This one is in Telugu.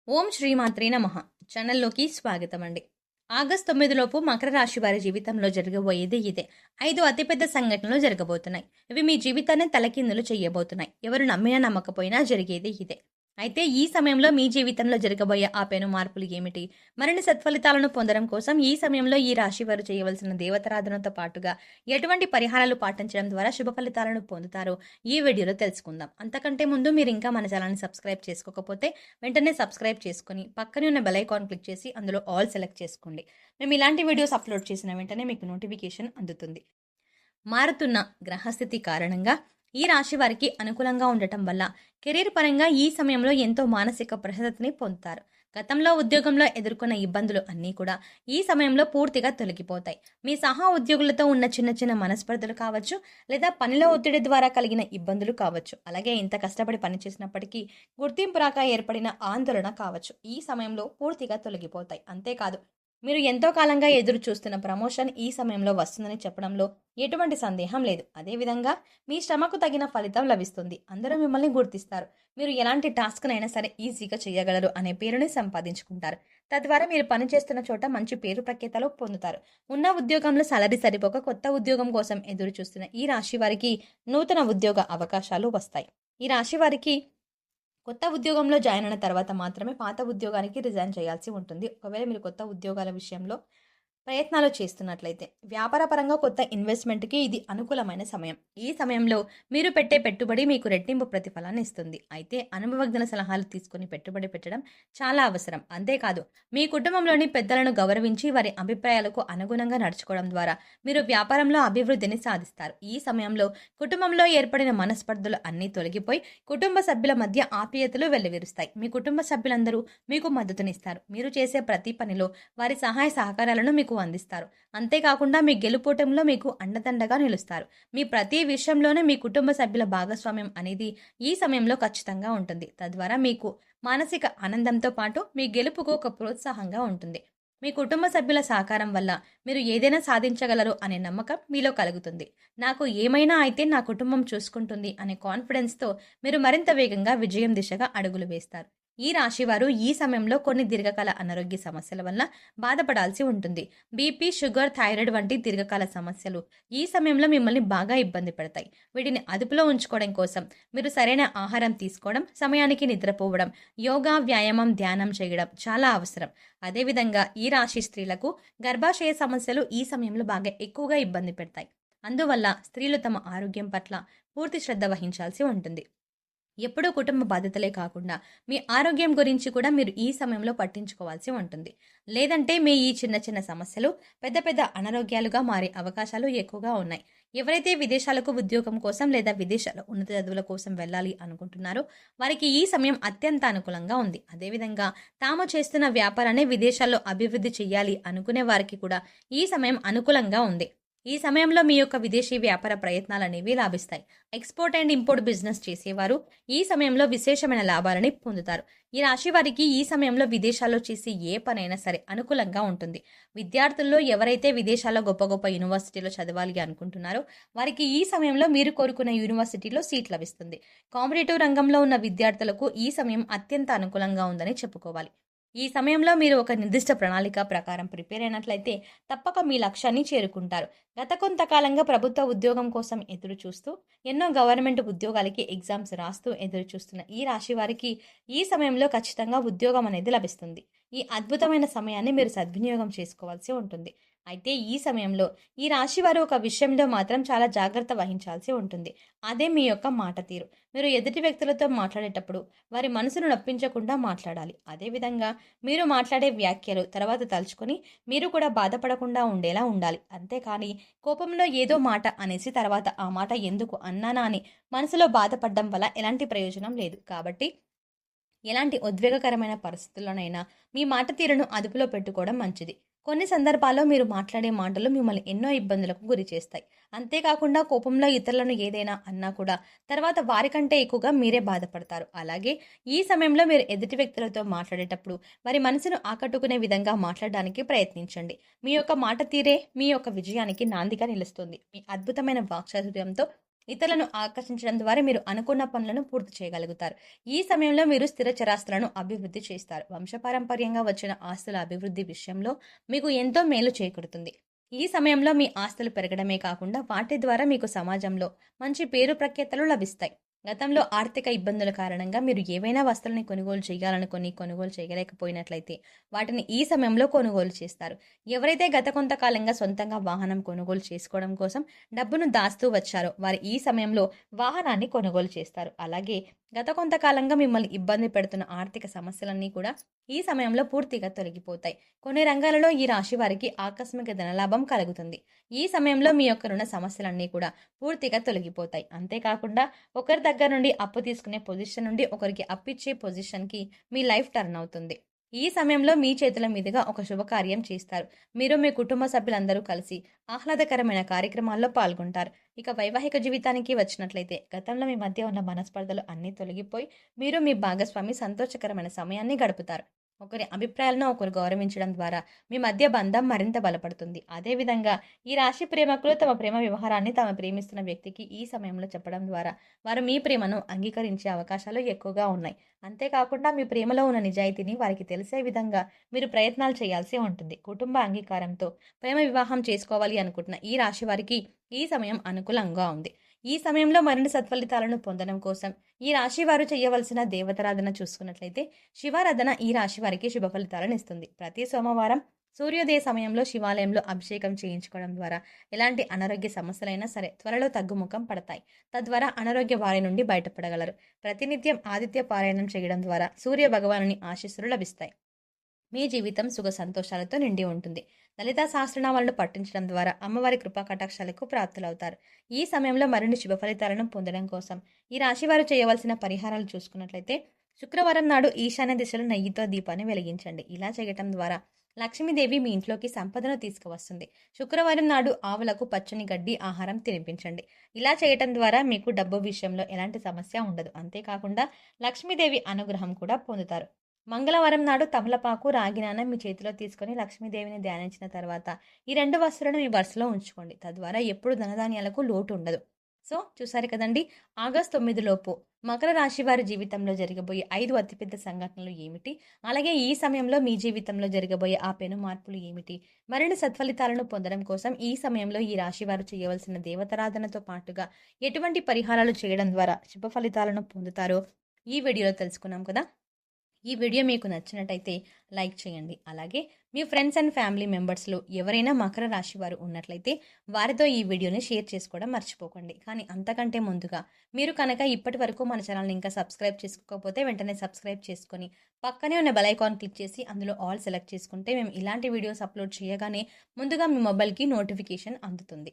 ఓం శ్రీమాత్రే నమః. ఛానల్లోకి స్వాగతం అండి. ఆగస్టు 9 లోపు మకర రాశి వారి జీవితంలో జరగబోయేది ఇదే. 5 అతిపెద్ద సంఘటనలు జరగబోతున్నాయి. ఇవి మీ జీవితాన్ని తలకిందులు చేయబోతున్నాయి. ఎవరు నమ్మినా నమ్మకపోయినా జరిగేది ఇదే. అయితే ఈ సమయంలో మీ జీవితంలో జరగబోయే ఆ పెను మార్పులు ఏమిటి? మరిన్ని సత్ఫలితాలను పొందడం కోసం ఈ సమయంలో ఈ రాశి వారు చేయవలసిన దేవతారాధనతో పాటుగా ఎటువంటి పరిహారాలు పాటించడం ద్వారా శుభ ఫలితాలను పొందుతారో ఈ వీడియోలో తెలుసుకుందాం. అంతకంటే ముందు మీరు ఇంకా మన ఛానల్ని సబ్స్క్రైబ్ చేసుకోకపోతే వెంటనే సబ్స్క్రైబ్ చేసుకుని పక్కనే ఉన్న బెల్ ఐకాన్ క్లిక్ చేసి అందులో ఆల్ సెలెక్ట్ చేసుకోండి. మేము ఇలాంటి వీడియోస్ అప్లోడ్ చేసిన వెంటనే మీకు నోటిఫికేషన్ అందుతుంది. మారుతున్న గ్రహస్థితి కారణంగా ఈ రాశి వారికి అనుకూలంగా ఉండటం వల్ల కెరీర్ పరంగా ఈ సమయంలో ఎంతో మానసిక ప్రశాంతతని పొందుతారు. గతంలో ఉద్యోగంలో ఎదుర్కొన్న ఇబ్బందులు అన్నీ కూడా ఈ సమయంలో పూర్తిగా తొలగిపోతాయి. మీ సహా ఉద్యోగులతో ఉన్న చిన్న చిన్న మనస్పర్ధలు కావచ్చు, లేదా పనిలో ఒత్తిడి ద్వారా కలిగిన ఇబ్బందులు కావచ్చు, అలాగే ఇంత కష్టపడి పనిచేసినప్పటికీ గుర్తింపు రాక ఏర్పడిన ఆందోళన కావచ్చు, ఈ సమయంలో పూర్తిగా తొలగిపోతాయి. అంతేకాదు, మీరు ఎంతో కాలంగా ఎదురు చూస్తున్న ప్రమోషన్ ఈ సమయంలో వస్తుందని చెప్పడంలో ఎటువంటి సందేహం లేదు. అదేవిధంగా మీ శ్రమకు తగిన ఫలితం లభిస్తుంది. అందరూ మిమ్మల్ని గుర్తిస్తారు. మీరు ఎలాంటి టాస్క్నైనా సరే ఈజీగా చేయగలరు అనే పేరుని సంపాదించుకుంటారు. తద్వారా మీరు పనిచేస్తున్న చోట మంచి పేరు ప్రఖ్యాతలు పొందుతారు. ఉన్న ఉద్యోగంలో సాలరీ సరిపోక కొత్త ఉద్యోగం కోసం ఎదురు చూస్తున్న ఈ రాశి వారికి నూతన ఉద్యోగ అవకాశాలు వస్తాయి. ఈ రాశి వారికి కొత్త ఉద్యోగంలో జాయిన్ అయిన తర్వాత మాత్రమే పాత ఉద్యోగానికి రిజైన్ చేయాల్సి ఉంటుంది. ఒకవేళ మీరు కొత్త ఉద్యోగాల విషయంలో ప్రయత్నాలు చేస్తున్నట్లయితే వ్యాపారపరంగా కొత్త ఇన్వెస్ట్మెంట్కి ఇది అనుకూలమైన సమయం. ఈ సమయంలో మీరు పెట్టే పెట్టుబడి మీకు రెట్టింపు ప్రతిఫలాన్ని ఇస్తుంది. అయితే అనుభవజ్ఞుల సలహాలు తీసుకుని పెట్టుబడి పెట్టడం చాలా అవసరం. అంతేకాదు, మీ కుటుంబంలోని పెద్దలను గౌరవించి వారి అభిప్రాయాలకు అనుగుణంగా నడుచుకోవడం ద్వారా మీరు వ్యాపారంలో అభివృద్ధిని సాధిస్తారు. ఈ సమయంలో కుటుంబంలో ఏర్పడిన మనస్పర్ధలు అన్నీ తొలగిపోయి కుటుంబ సభ్యుల మధ్య ఆప్యాయతలు వెల్లివిరుస్తాయి. మీ కుటుంబ సభ్యులందరూ మీకు మద్దతునిస్తారు. మీరు చేసే ప్రతి పనిలో వారి సహాయ సహకారాలను మీకు అందిస్తారు. అంతేకాకుండా మీ గెలుపోటంలో మీకు అండదండగా నిలుస్తారు. మీ ప్రతి విషయంలోనే మీ కుటుంబ సభ్యుల భాగస్వామ్యం అనేది ఈ సమయంలో ఖచ్చితంగా ఉంటుంది. తద్వారా మీకు మానసిక ఆనందంతో పాటు మీ గెలుపుకు ఒక ప్రోత్సాహంగా ఉంటుంది. మీ కుటుంబ సభ్యుల సహకారం వల్ల మీరు ఏదైనా సాధించగలరు అనే నమ్మకం మీలో కలుగుతుంది. నాకు ఏమైనా అయితే నా కుటుంబం చూసుకుంటుంది అనే కాన్ఫిడెన్స్తో మీరు మరింత వేగంగా విజయం దిశగా అడుగులు వేస్తారు. ఈ రాశివారు ఈ సమయంలో కొన్ని దీర్ఘకాల అనారోగ్య సమస్యల వల్ల బాధపడాల్సి ఉంటుంది. బీపీ, షుగర్, థైరాయిడ్ వంటి దీర్ఘకాల సమస్యలు ఈ సమయంలో మిమ్మల్ని బాగా ఇబ్బంది పెడతాయి. వీటిని అదుపులో ఉంచుకోవడం కోసం మీరు సరైన ఆహారం తీసుకోవడం, సమయానికి నిద్రపోవడం, యోగా, వ్యాయామం, ధ్యానం చేయడం చాలా అవసరం. అదేవిధంగా ఈ రాశి స్త్రీలకు గర్భాశయ సమస్యలు ఈ సమయంలో బాగా ఎక్కువగా ఇబ్బంది పెడతాయి. అందువల్ల స్త్రీలు తమ ఆరోగ్యం పట్ల పూర్తి శ్రద్ధ వహించాల్సి ఉంటుంది. ఎప్పుడూ కుటుంబ బాధ్యతలే కాకుండా మీ ఆరోగ్యం గురించి కూడా మీరు ఈ సమయంలో పట్టించుకోవాల్సి ఉంటుంది. లేదంటే మీ ఈ చిన్న చిన్న సమస్యలు పెద్ద పెద్ద అనారోగ్యాలుగా మారే అవకాశాలు ఎక్కువగా ఉన్నాయి. ఎవరైతే విదేశాలకు ఉద్యోగం కోసం లేదా విదేశాల ఉన్నత చదువుల కోసం వెళ్ళాలి అనుకుంటున్నారో వారికి ఈ సమయం అత్యంత అనుకూలంగా ఉంది. అదేవిధంగా తాము చేస్తున్న వ్యాపారాన్ని విదేశాల్లో అభివృద్ధి చేయాలి అనుకునే వారికి కూడా ఈ సమయం అనుకూలంగా ఉంది. ఈ సమయంలో మీ యొక్క విదేశీ వ్యాపార ప్రయత్నాలు అనేవి లాభిస్తాయి. ఎక్స్పోర్ట్ అండ్ ఇంపోర్ట్ బిజినెస్ చేసేవారు ఈ సమయంలో విశేషమైన లాభాలని పొందుతారు. ఈ రాశి వారికి ఈ సమయంలో విదేశాల్లో చేసే ఏ పనైనా సరే అనుకూలంగా ఉంటుంది. విద్యార్థుల్లో ఎవరైతే విదేశాల్లో గొప్ప గొప్ప యూనివర్సిటీలో చదవాలి అనుకుంటున్నారో వారికి ఈ సమయంలో మీరు కోరుకున్న యూనివర్సిటీలో సీట్ లభిస్తుంది. కాంపిటేటివ్ రంగంలో ఉన్న విద్యార్థులకు ఈ సమయం అత్యంత అనుకూలంగా ఉందని చెప్పుకోవాలి. ఈ సమయంలో మీరు ఒక నిర్దిష్ట ప్రణాళిక ప్రకారం ప్రిపేర్ అయినట్లయితే తప్పక మీ లక్ష్యాన్ని చేరుకుంటారు. గత కొంతకాలంగా ప్రభుత్వ ఉద్యోగం కోసం ఎదురు చూస్తూ ఎన్నో గవర్నమెంట్ ఉద్యోగాలకి ఎగ్జామ్స్ రాస్తూ ఎదురు చూస్తున్న ఈ రాశి వారికి ఈ సమయంలో ఖచ్చితంగా ఉద్యోగం అనేది లభిస్తుంది. ఈ అద్భుతమైన సమయాన్ని మీరు సద్వినియోగం చేసుకోవాల్సి ఉంటుంది. అయితే ఈ సమయంలో ఈ రాశి వారు ఒక విషయంలో మాత్రం చాలా జాగ్రత్త వహించాల్సి ఉంటుంది. అదే మీ యొక్క మాట తీరు. మీరు ఎదుటి వ్యక్తులతో మాట్లాడేటప్పుడు వారి మనసును నొప్పించకుండా మాట్లాడాలి. అదేవిధంగా మీరు మాట్లాడే వ్యాఖ్యలు తర్వాత తలుచుకొని మీరు కూడా బాధపడకుండా ఉండేలా ఉండాలి. అంతేకాని కోపంలో ఏదో మాట అనేసి తర్వాత ఆ మాట ఎందుకు అన్నానా అని మనసులో బాధపడడం వల్ల ఎలాంటి ప్రయోజనం లేదు. కాబట్టి ఎలాంటి ఉద్వేగకరమైన పరిస్థితుల్లోనైనా మీ మాట తీరును అదుపులో పెట్టుకోవడం మంచిది. కొన్ని సందర్భాల్లో మీరు మాట్లాడే మాటలు మిమ్మల్ని ఎన్నో ఇబ్బందులకు గురి చేస్తాయి. అంతేకాకుండా కోపంలో ఇతరులను ఏదైనా అన్నా కూడా తర్వాత వారికంటే ఎక్కువగా మీరే బాధపడతారు. అలాగే ఈ సమయంలో మీరు ఎదుటి వ్యక్తులతో మాట్లాడేటప్పుడు వారి మనసును ఆకట్టుకునే విధంగా మాట్లాడడానికి ప్రయత్నించండి. మీ యొక్క మాట తీరే మీ యొక్క విజయానికి నాందిగా నిలుస్తుంది. మీ అద్భుతమైన వాక్చాతుర్యంతో ఇతరులను ఆకర్షించడం ద్వారా మీరు అనుకున్న పనులను పూర్తి చేయగలుగుతారు. ఈ సమయంలో మీరు స్థిర చరాస్తులను అభివృద్ధి చేస్తారు. వంశపారంపర్యంగా వచ్చిన ఆస్తుల అభివృద్ధి విషయంలో మీకు ఎంతో మేలు చేకూరుతుంది. ఈ సమయంలో మీ ఆస్తులు పెరగడమే కాకుండా వాటి ద్వారా మీకు సమాజంలో మంచి పేరు ప్రఖ్యాతలు లభిస్తాయి. గతంలో ఆర్థిక ఇబ్బందుల కారణంగా మీరు ఏవైనా వస్తువులని కొనుగోలు చేయాలనుకుని కొనుగోలు చేయలేకపోయినట్లయితే వాటిని ఈ సమయంలో కొనుగోలు చేస్తారు. ఎవరైతే గత కొంతకాలంగా సొంతంగా వాహనం కొనుగోలు చేసుకోవడం కోసం డబ్బును దాస్తూ వచ్చారో వారు ఈ సమయంలో వాహనాన్ని కొనుగోలు చేస్తారు. అలాగే గత కొంతకాలంగా మిమ్మల్ని ఇబ్బంది పెడుతున్న ఆర్థిక సమస్యలన్నీ కూడా ఈ సమయంలో పూర్తిగా తొలగిపోతాయి. కొన్ని రంగాలలో ఈ రాశి వారికి ఆకస్మిక ధనలాభం కలుగుతుంది. ఈ సమయంలో మీ యొక్క రుణ సమస్యలన్నీ కూడా పూర్తిగా తొలగిపోతాయి. అంతేకాకుండా ఒకరి దగ్గర నుండి అప్పు తీసుకునే పొజిషన్ నుండి ఒకరికి అప్పిచ్చే పొజిషన్కి మీ లైఫ్ టర్న్ అవుతుంది. ఈ సమయంలో మీ చేతుల మీదుగా ఒక శుభకార్యం చేస్తారు. మీరు మీ కుటుంబ సభ్యులందరూ కలిసి ఆహ్లాదకరమైన కార్యక్రమాల్లో పాల్గొంటారు. ఇక వైవాహిక జీవితానికి వచ్చినట్లయితే గతంలో మీ మధ్య ఉన్న మనస్పర్ధలు అన్నీ తొలగిపోయి మీరు మీ భాగస్వామి సంతోషకరమైన సమయాన్ని గడుపుతారు. ఒకరి అభిప్రాయాలను ఒకరు గౌరవించడం ద్వారా మీ మధ్య బంధం మరింత బలపడుతుంది. అదేవిధంగా ఈ రాశి ప్రేమికులు తమ ప్రేమ వ్యవహారాన్ని తమ ప్రేమిస్తున్న వ్యక్తికి ఈ సమయంలో చెప్పడం ద్వారా వారు మీ ప్రేమను అంగీకరించే అవకాశాలు ఎక్కువగా ఉన్నాయి. అంతేకాకుండా మీ ప్రేమలో ఉన్న నిజాయితీని వారికి తెలిసే విధంగా మీరు ప్రయత్నాలు చేయాల్సి ఉంటుంది. కుటుంబ అంగీకారంతో ప్రేమ వివాహం చేసుకోవాలి అనుకుంటున్న ఈ రాశి వారికి ఈ సమయం అనుకూలంగా ఉంది. ఈ సమయంలో మరిన్ని సత్ఫలితాలను పొందడం కోసం ఈ రాశి వారు చేయవలసిన దేవతారాధన చూసుకున్నట్లయితే శివారాధన ఈ రాశి వారికి శుభ ఫలితాలను ఇస్తుంది. ప్రతి సోమవారం సూర్యోదయ సమయంలో శివాలయంలో అభిషేకం చేయించుకోవడం ద్వారా ఎలాంటి అనారోగ్య సమస్యలైనా సరే త్వరలో తగ్గుముఖం పడతాయి. తద్వారా అనారోగ్య బారి నుండి బయటపడగలరు. ప్రతినిత్యం ఆదిత్య పారాయణం చేయడం ద్వారా సూర్య భగవానుని ఆశీస్సులు లభిస్తాయి. మీ జీవితం సుఖ సంతోషాలతో నిండి ఉంటుంది. లలితా సహస్రనామాలను పఠించడం ద్వారా అమ్మవారి కృపా కటాక్షాలకు ప్రాప్తులవుతారు. ఈ సమయంలో మరిన్ని శుభ ఫలితాలను పొందడం కోసం ఈ రాశి వారు చేయవలసిన పరిహారాలు చూసుకున్నట్లయితే శుక్రవారం నాడు ఈశాన్య దిశలో నెయ్యితో దీపాన్ని వెలిగించండి. ఇలా చేయటం ద్వారా లక్ష్మీదేవి మీ ఇంట్లోకి సంపదను తీసుకువస్తుంది. శుక్రవారం నాడు ఆవులకు పచ్చని గడ్డి ఆహారం తినిపించండి. ఇలా చేయటం ద్వారా మీకు డబ్బు విషయంలో ఎలాంటి సమస్య ఉండదు. అంతేకాకుండా లక్ష్మీదేవి అనుగ్రహం కూడా పొందుతారు. మంగళవారం నాడు తమలపాకు, రాగినానం మీ చేతిలో తీసుకొని లక్ష్మీదేవిని ధ్యానించిన తర్వాత ఈ 2 వస్తువులను మీ వరుసలో ఉంచుకోండి. తద్వారా ఎప్పుడు ధనధాన్యాలకు లోటు ఉండదు. సో చూసారు కదండి, ఆగస్టు 9 లోపు మకర రాశి వారి జీవితంలో జరగబోయే 5 అతిపెద్ద సంఘటనలు ఏమిటి, అలాగే ఈ సమయంలో మీ జీవితంలో జరగబోయే ఆ పెను మార్పులు ఏమిటి, మరిన్ని సత్ఫలితాలను పొందడం కోసం ఈ సమయంలో ఈ రాశి వారు చేయవలసిన దేవతారాధనతో పాటుగా ఎటువంటి పరిహారాలు చేయడం ద్వారా శుభ ఫలితాలను పొందుతారో ఈ వీడియోలో తెలుసుకున్నాం కదా. ఈ వీడియో మీకు నచ్చినట్టయితే లైక్ చేయండి. అలాగే మీ ఫ్రెండ్స్ అండ్ ఫ్యామిలీ మెంబర్స్లో ఎవరైనా మకర రాశి వారు ఉన్నట్లయితే వారితో ఈ వీడియోని షేర్ చేసుకోవడం మర్చిపోకండి. కానీ అంతకంటే ముందుగా మీరు కనుక ఇప్పటి వరకు మన ఛానల్ని ఇంకా సబ్స్క్రైబ్ చేసుకోకపోతే వెంటనే సబ్స్క్రైబ్ చేసుకొని పక్కనే ఉన్న బెల్ ఐకాన్ క్లిక్ చేసి అందులో ఆల్ సెలెక్ట్ చేసుకుంటే మేము ఇలాంటి వీడియోస్ అప్లోడ్ చేయగానే ముందుగా మీ మొబైల్కి నోటిఫికేషన్ అందుతుంది.